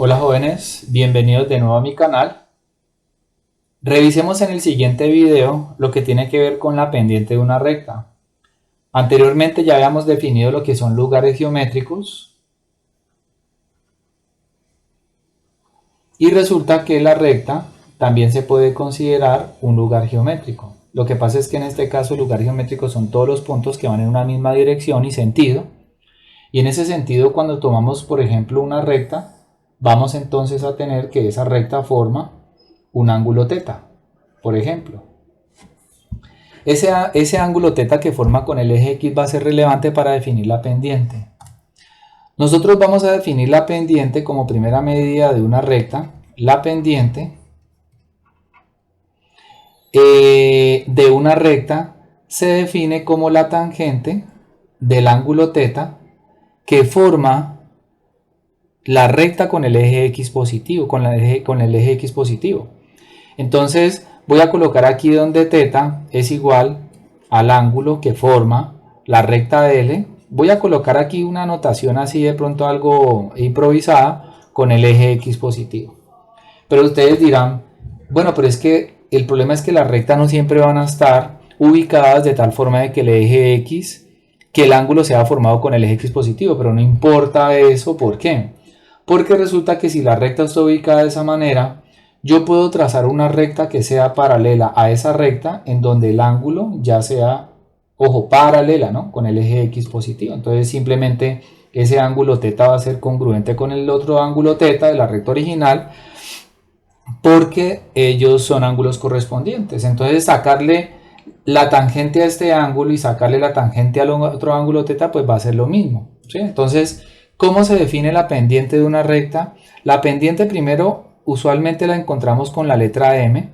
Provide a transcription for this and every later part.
Hola jóvenes, bienvenidos de nuevo a mi canal. Revisemos en el siguiente video lo que tiene que ver con la pendiente de una recta. Anteriormente ya habíamos definido lo que son lugares geométricos y resulta que la recta también se puede considerar un lugar geométrico. Lo que pasa es que en este caso el lugar geométrico son todos los puntos que van en una misma dirección y sentido. Y en ese sentido, cuando tomamos por ejemplo una recta, vamos entonces a tener que esa recta forma un ángulo θ, por ejemplo. Ese ángulo θ que forma con el eje X va a ser relevante para definir la pendiente. Nosotros vamos a definir la pendiente como primera medida de una recta. La pendiente de una recta se define como la tangente del ángulo θ que forma la recta con el eje X positivo, con el eje X positivo. Entonces voy a colocar aquí donde θ es igual al ángulo que forma la recta L. Voy a colocar aquí una anotación así de pronto algo improvisada con el eje X positivo. Pero ustedes dirán, bueno, pero es que el problema es que las rectas no siempre van a estar ubicadas de tal forma de que el eje X, que el ángulo sea formado con el eje X positivo, pero no importa eso, ¿por qué? Porque resulta que si la recta está ubicada de esa manera, yo puedo trazar una recta que sea paralela a esa recta en donde el ángulo ya sea, ojo, paralela, ¿no? Con el eje X positivo. Entonces simplemente ese ángulo θ va a ser congruente con el otro ángulo θ de la recta original porque ellos son ángulos correspondientes. Entonces sacarle la tangente a este ángulo y sacarle la tangente al otro ángulo θ pues va a ser lo mismo, ¿sí? Entonces, ¿cómo se define la pendiente de una recta? La pendiente primero usualmente la encontramos con la letra M.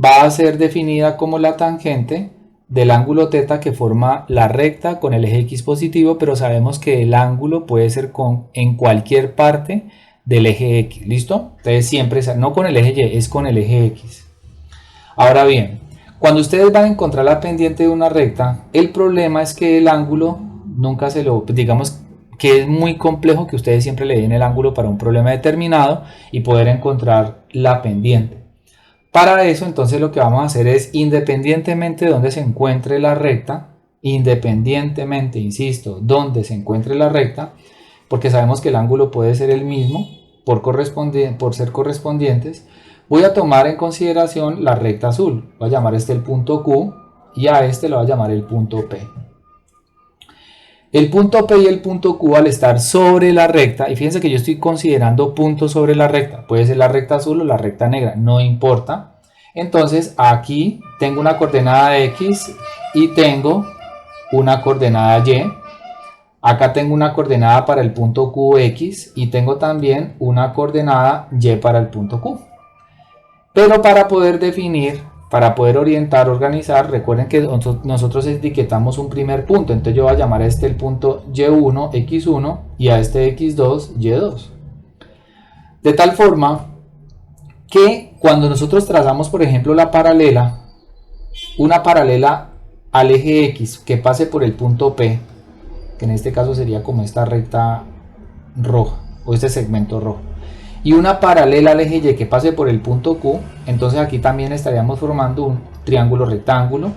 Va a ser definida como la tangente del ángulo θ que forma la recta con el eje X positivo, pero sabemos que el ángulo puede ser en cualquier parte del eje X, ¿listo? Entonces siempre, no con el eje Y, es con el eje X. Ahora bien, cuando ustedes van a encontrar la pendiente de una recta, el problema es que el ángulo nunca se lo, digamos que es muy complejo que ustedes siempre le den el ángulo para un problema determinado y poder encontrar la pendiente. Para eso entonces lo que vamos a hacer es, independientemente de donde se encuentre la recta, independientemente, insisto, donde se encuentre la recta, porque sabemos que el ángulo puede ser el mismo por ser correspondientes, voy a tomar en consideración la recta azul. Voy a llamar este el punto Q y a este lo voy a llamar el punto P. El punto P y el punto Q al estar sobre la recta, y fíjense que yo estoy considerando puntos sobre la recta, puede ser la recta azul o la recta negra, no importa. Entonces aquí tengo una coordenada X y tengo una coordenada Y. Acá tengo una coordenada para el punto QX y tengo también una coordenada Y para el punto Q. Pero para poder definir, para poder orientar, organizar, recuerden que nosotros etiquetamos un primer punto. Entonces yo voy a llamar a este el punto Y1, X1 y a este X2, Y2. De tal forma que cuando nosotros trazamos, por ejemplo, la paralela, una paralela al eje X que pase por el punto P, que en este caso sería como esta recta roja o este segmento rojo, y una paralela al eje Y que pase por el punto Q, entonces aquí también estaríamos formando un triángulo rectángulo,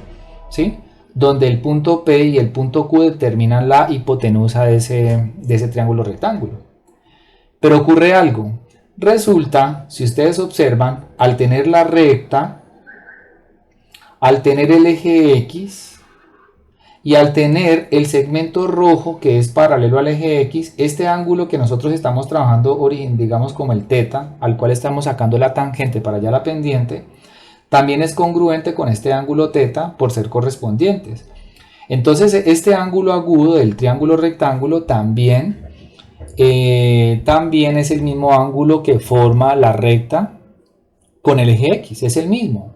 ¿sí? Donde el punto P y el punto Q determinan la hipotenusa de ese triángulo rectángulo. Pero ocurre algo, resulta, si ustedes observan, al tener la recta, al tener el eje X, y al tener el segmento rojo que es paralelo al eje X, este ángulo que nosotros estamos trabajando, digamos como el θ, al cual estamos sacando la tangente para allá la pendiente, también es congruente con este ángulo θ por ser correspondientes. Entonces este ángulo agudo del triángulo rectángulo también es el mismo ángulo que forma la recta con el eje X, es el mismo.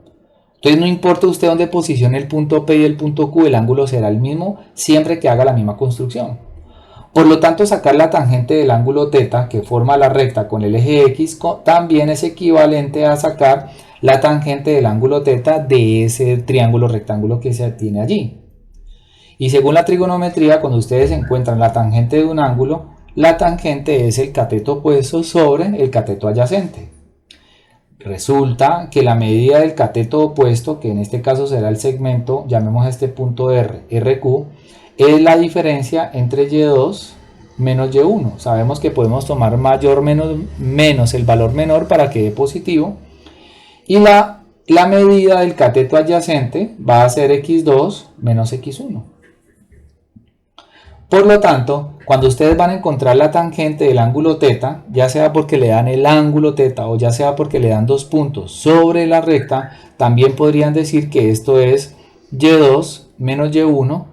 Entonces no importa usted dónde posicione el punto P y el punto Q, el ángulo será el mismo siempre que haga la misma construcción. Por lo tanto, sacar la tangente del ángulo θ que forma la recta con el eje X también es equivalente a sacar la tangente del ángulo θ de ese triángulo rectángulo que se tiene allí. Y según la trigonometría, cuando ustedes encuentran la tangente de un ángulo, la tangente es el cateto opuesto sobre el cateto adyacente. Resulta que la medida del cateto opuesto, que en este caso será el segmento, llamemos a este punto R, RQ, es la diferencia entre Y2 menos Y1. Sabemos que podemos tomar mayor menos el valor menor para que dé positivo. Y la medida del cateto adyacente va a ser X2 menos X1. Por lo tanto, cuando ustedes van a encontrar la tangente del ángulo θ, ya sea porque le dan el ángulo θ o ya sea porque le dan dos puntos sobre la recta, también podrían decir que esto es Y2 menos Y1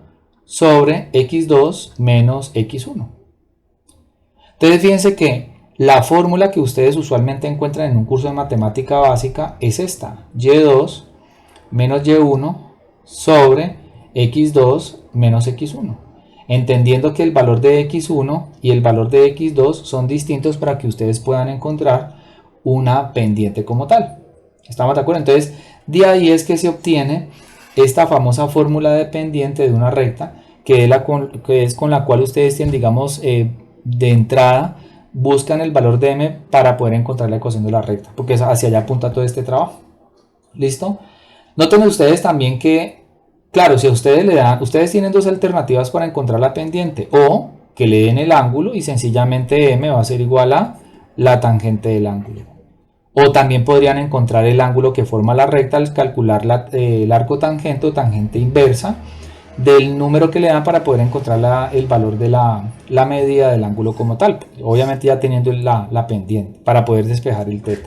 sobre X2 menos X1. Entonces fíjense que la fórmula que ustedes usualmente encuentran en un curso de matemática básica es esta: Y2 menos Y1 sobre X2 menos X1. Entendiendo que el valor de X1 y el valor de X2 son distintos para que ustedes puedan encontrar una pendiente como tal. ¿Estamos de acuerdo? Entonces, de ahí es que se obtiene esta famosa fórmula de pendiente de una recta, que es con la cual ustedes tienen, digamos, de entrada, buscan el valor de m para poder encontrar la ecuación de la recta, porque hacia allá apunta todo este trabajo. ¿Listo? Noten ustedes también que, claro, si a ustedes le dan, ustedes tienen dos alternativas para encontrar la pendiente: o que le den el ángulo y sencillamente m va a ser igual a la tangente del ángulo, o también podrían encontrar el ángulo que forma la recta al calcular el arco tangente o tangente inversa del número que le dan para poder encontrar el valor de la medida del ángulo como tal, obviamente ya teniendo la pendiente para poder despejar el θ.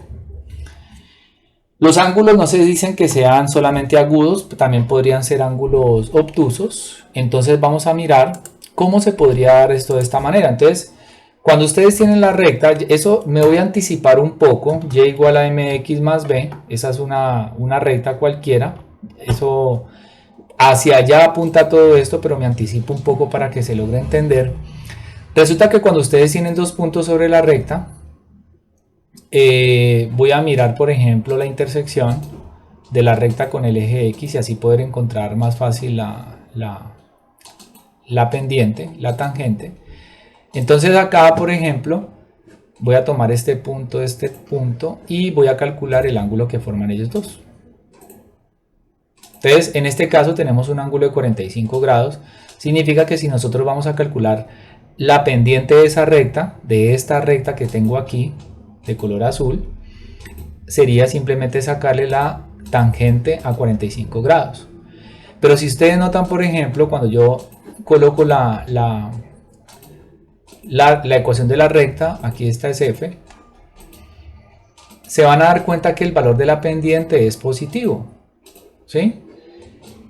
Los ángulos no se dicen que sean solamente agudos, también podrían ser ángulos obtusos. Entonces vamos a mirar cómo se podría dar esto de esta manera. Entonces, cuando ustedes tienen la recta, eso me voy a anticipar un poco: y igual a mx más b, esa es una recta cualquiera, eso hacia allá apunta todo esto, pero me anticipo un poco para que se logre entender. Resulta que cuando ustedes tienen dos puntos sobre la recta, voy a mirar, por ejemplo, la intersección de la recta con el eje X y así poder encontrar más fácil la pendiente, la tangente. Entonces acá, por ejemplo, voy a tomar este punto y voy a calcular el ángulo que forman ellos dos. Entonces, en este caso tenemos un ángulo de 45 grados. Significa que si nosotros vamos a calcular la pendiente de esa recta, de esta recta que tengo aquí, de color azul, sería simplemente sacarle la tangente a 45 grados. Pero si ustedes notan, por ejemplo, cuando yo coloco la ecuación de la recta, aquí esta es f, se van a dar cuenta que el valor de la pendiente es positivo, ¿sí?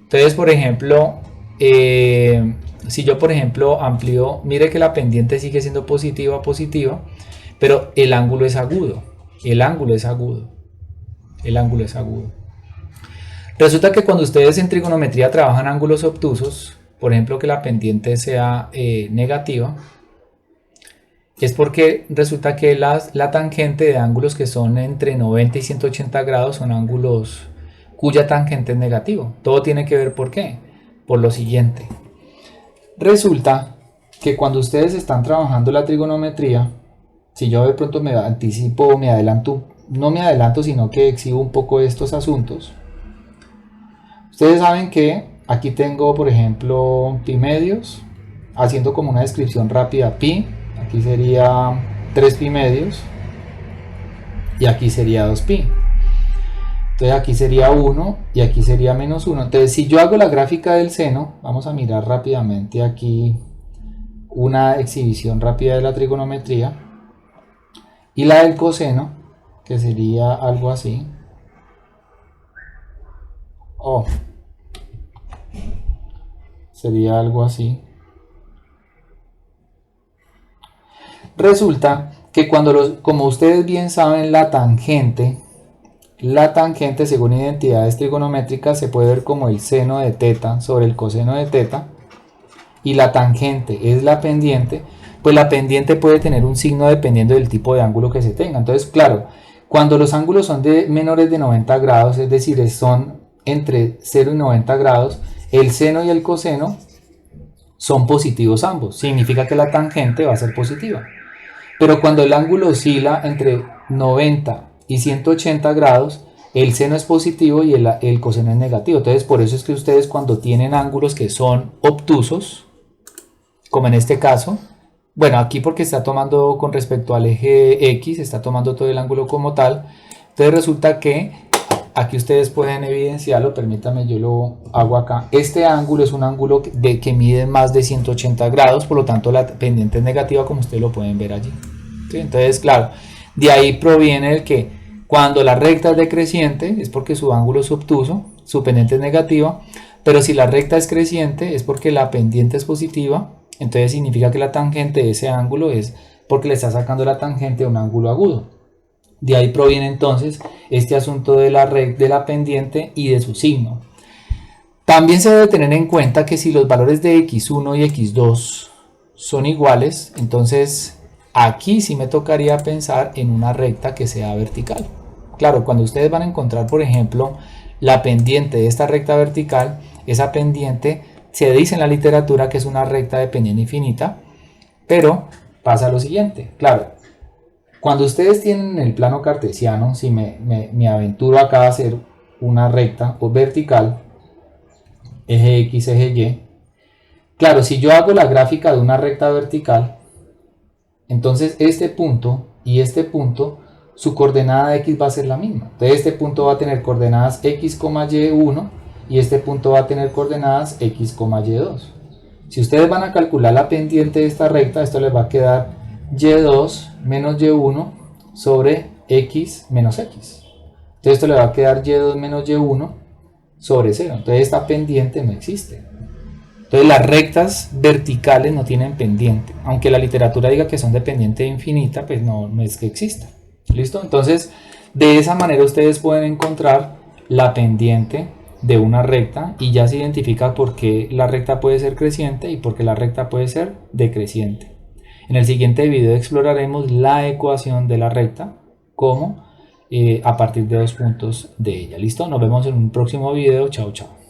Entonces, por ejemplo, si yo, por ejemplo, amplío, mire que la pendiente sigue siendo positiva, pero el ángulo es agudo. Resulta que cuando ustedes en trigonometría trabajan ángulos obtusos, por ejemplo que la pendiente sea negativa, es porque resulta que la tangente de ángulos que son entre 90 y 180 grados son ángulos cuya tangente es negativo. Todo tiene que ver, ¿por qué? Por lo siguiente. Resulta que cuando ustedes están trabajando la trigonometría, si yo de pronto me anticipo, me adelanto, no me adelanto, sino que exhibo un poco estos asuntos. Ustedes saben que aquí tengo, por ejemplo, pi medios, haciendo como una descripción rápida: pi, aquí sería 3 pi medios, y aquí sería 2 pi. Entonces aquí sería 1 y aquí sería menos 1. Entonces, si yo hago la gráfica del seno, vamos a mirar rápidamente aquí una exhibición rápida de la trigonometría, y la del coseno, que sería algo así. Sería algo así. Resulta que como ustedes bien saben, la tangente, según identidades trigonométricas, se puede ver como el seno de θ sobre el coseno de θ, y la tangente es la pendiente. Pues la pendiente puede tener un signo dependiendo del tipo de ángulo que se tenga. Entonces, claro, cuando los ángulos son menores de 90 grados, es decir, son entre 0 y 90 grados, el seno y el coseno son positivos ambos, significa que la tangente va a ser positiva. Pero cuando el ángulo oscila entre 90 y 180 grados, el seno es positivo y el coseno es negativo. Entonces, por eso es que ustedes cuando tienen ángulos que son obtusos, como en este caso, bueno, aquí porque está tomando con respecto al eje X, está tomando todo el ángulo como tal, entonces resulta que aquí ustedes pueden evidenciarlo, permítanme, yo lo hago acá. Este ángulo es un ángulo que mide más de 180 grados, por lo tanto la pendiente es negativa, como ustedes lo pueden ver allí. ¿Sí? Entonces, claro, de ahí proviene el que cuando la recta es decreciente es porque su ángulo es obtuso, su pendiente es negativa, pero si la recta es creciente es porque la pendiente es positiva, entonces significa que la tangente de ese ángulo es porque le está sacando la tangente a un ángulo agudo. De ahí proviene entonces este asunto de la pendiente y de su signo. También se debe tener en cuenta que si los valores de x1 y x2 son iguales, entonces aquí sí me tocaría pensar en una recta que sea vertical. Claro, cuando ustedes van a encontrar, por ejemplo, la pendiente de esta recta vertical, esa pendiente se dice en la literatura que es una recta de pendiente infinita, pero pasa lo siguiente, claro, cuando ustedes tienen el plano cartesiano, si me aventuro acá a hacer una recta o vertical, eje X, eje Y, claro, si yo hago la gráfica de una recta vertical, entonces este punto y este punto, su coordenada X va a ser la misma. Entonces este punto va a tener coordenadas X, Y1 y este punto va a tener coordenadas X, Y2. Si ustedes van a calcular la pendiente de esta recta, esto les va a quedar Y2 menos Y1 sobre X menos X. Entonces esto le va a quedar Y2 menos Y1 sobre 0. Entonces esta pendiente no existe. Entonces las rectas verticales no tienen pendiente. Aunque la literatura diga que son de pendiente infinita, pues no es que exista. ¿Listo? Entonces de esa manera ustedes pueden encontrar la pendiente de una recta y ya se identifica por qué la recta puede ser creciente y por qué la recta puede ser decreciente. En el siguiente video exploraremos la ecuación de la recta como a partir de 2 puntos de ella. ¿Listo? Nos vemos en un próximo video. Chao, chao.